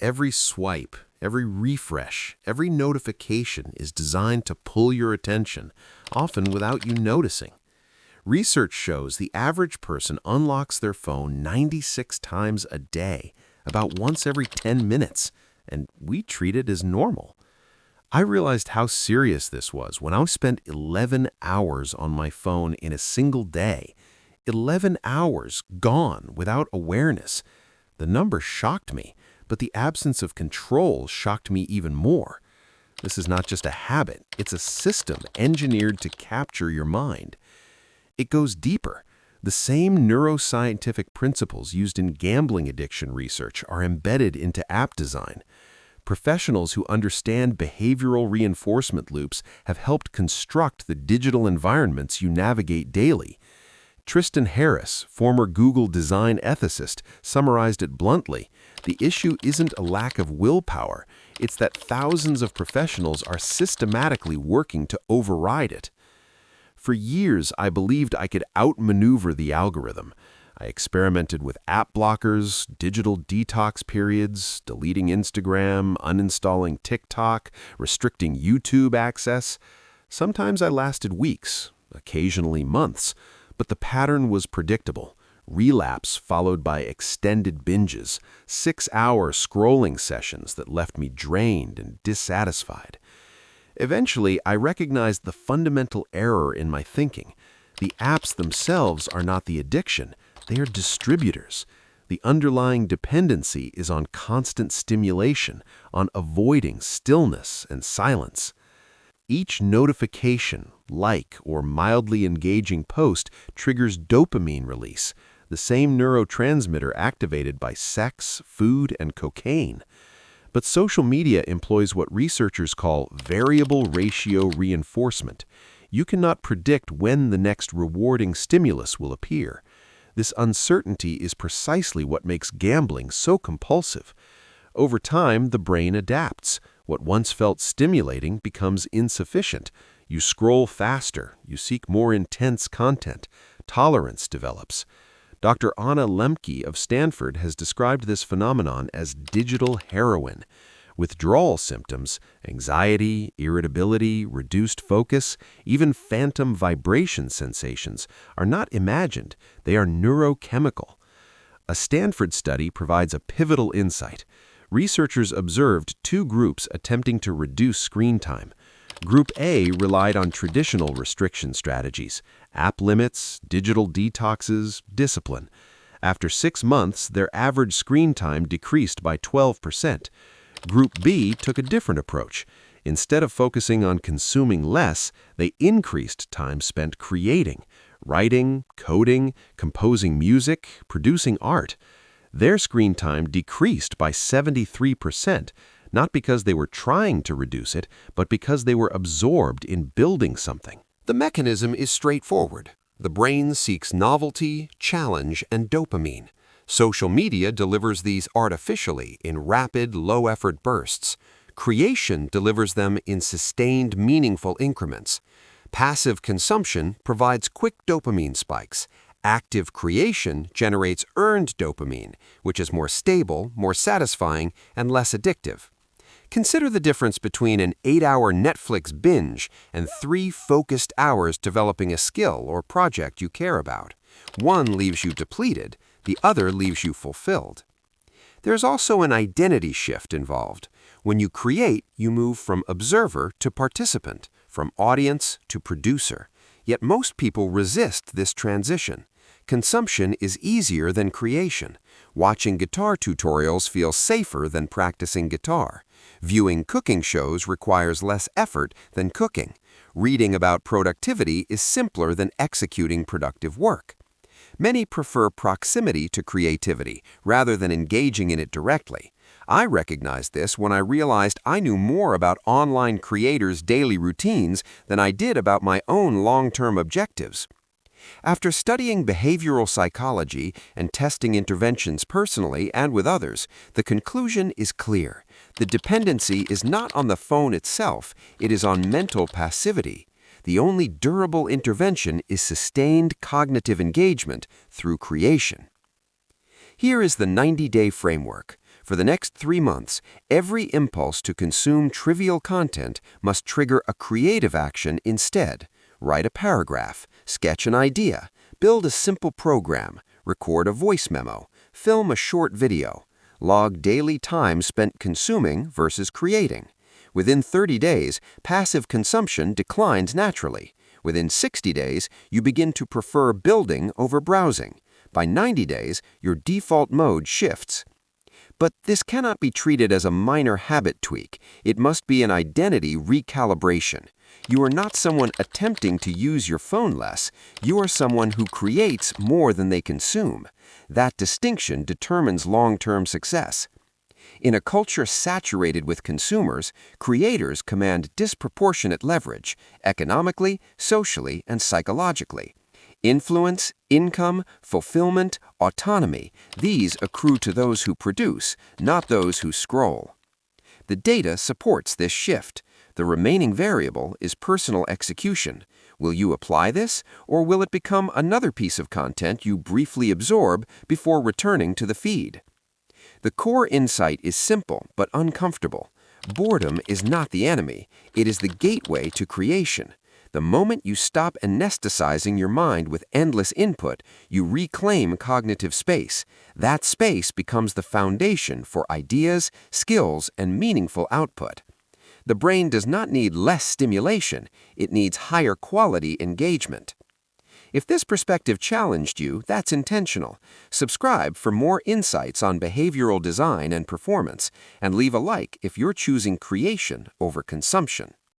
Every swipe, every refresh, every notification is designed to pull your attention, often without you noticing. Research shows the average person unlocks their phone 96 times a day, about once every 10 minutes, and we treat it as normal. I realized how serious this was when I spent 11 hours on my phone in a single day. 11 hours gone without awareness. The number shocked me, but the absence of control shocked me even more. This is not just a habit, it's a system engineered to capture your mind. It goes deeper. The same neuroscientific principles used in gambling addiction research are embedded into app design. Professionals who understand behavioral reinforcement loops have helped construct the digital environments you navigate daily. Tristan Harris, former Google design ethicist, summarized it bluntly. The issue isn't a lack of willpower, it's that thousands of professionals are systematically working to override it. For years, I believed I could outmaneuver the algorithm. I experimented with app blockers, digital detox periods, deleting Instagram, uninstalling TikTok, restricting YouTube access. Sometimes I lasted weeks, occasionally months, but the pattern was predictable. Relapse followed by extended binges, 6-hour scrolling sessions that left me drained and dissatisfied. Eventually, I recognized the fundamental error in my thinking. The apps themselves are not the addiction. They are distributors. The underlying dependency is on constant stimulation, on avoiding stillness and silence. Each notification, like, or mildly engaging post triggers dopamine release, the same neurotransmitter activated by sex, food, and cocaine. But social media employs what researchers call variable ratio reinforcement. You cannot predict when the next rewarding stimulus will appear. This uncertainty is precisely what makes gambling so compulsive. Over time, the brain adapts. What once felt stimulating becomes insufficient. You scroll faster, you seek more intense content. Tolerance develops. Dr. Anna Lemke of Stanford has described this phenomenon as digital heroin. Withdrawal symptoms, anxiety, irritability, reduced focus, even phantom vibration sensations are not imagined, they are neurochemical. A Stanford study provides a pivotal insight. Researchers observed two groups attempting to reduce screen time. Group A relied on traditional restriction strategies, app limits, digital detoxes, discipline. After 6 months, their average screen time decreased by 12%. Group B took a different approach. Instead of focusing on consuming less, they increased time spent creating, writing, coding, composing music, producing art. Their screen time decreased by 73%, not because they were trying to reduce it, but because they were absorbed in building something. The mechanism is straightforward. The brain seeks novelty, challenge, and dopamine. Social media delivers these artificially in rapid, low-effort bursts. Creation delivers them in sustained, meaningful increments. Passive consumption provides quick dopamine spikes. Active creation generates earned dopamine, which is more stable, more satisfying, and less addictive. Consider the difference between an 8-hour Netflix binge and 3 focused hours developing a skill or project you care about. One leaves you depleted, the other leaves you fulfilled. There's also an identity shift involved. When you create, you move from observer to participant, from audience to producer. Yet most people resist this transition. Consumption is easier than creation. Watching guitar tutorials feels safer than practicing guitar. Viewing cooking shows requires less effort than cooking. Reading about productivity is simpler than executing productive work. Many prefer proximity to creativity rather than engaging in it directly. I recognized this when I realized I knew more about online creators' daily routines than I did about my own long-term objectives. After studying behavioral psychology and testing interventions personally and with others, the conclusion is clear. The dependency is not on the phone itself, it is on mental passivity. The only durable intervention is sustained cognitive engagement through creation. Here is the 90-day framework. For the next 3 months, every impulse to consume trivial content must trigger a creative action instead. Write a paragraph, sketch an idea, build a simple program, record a voice memo, film a short video. Log daily time spent consuming versus creating. Within 30 days, passive consumption declines naturally. Within 60 days, you begin to prefer building over browsing. By 90 days, your default mode shifts. But this cannot be treated as a minor habit tweak. It must be an identity recalibration. You are not someone attempting to use your phone less. You are someone who creates more than they consume. That distinction determines long-term success. In a culture saturated with consumers, creators command disproportionate leverage, economically, socially, and psychologically. Influence, income, fulfillment, autonomy, these accrue to those who produce, not those who scroll. The data supports this shift. The remaining variable is personal execution. Will you apply this, or will it become another piece of content you briefly absorb before returning to the feed? The core insight is simple but uncomfortable. Boredom is not the enemy. It is the gateway to creation. The moment you stop anesthetizing your mind with endless input, you reclaim cognitive space. That space becomes the foundation for ideas, skills, and meaningful output. The brain does not need less stimulation. It needs higher quality engagement. If this perspective challenged you, that's intentional. Subscribe for more insights on behavioral design and performance, and leave a like if you're choosing creation over consumption.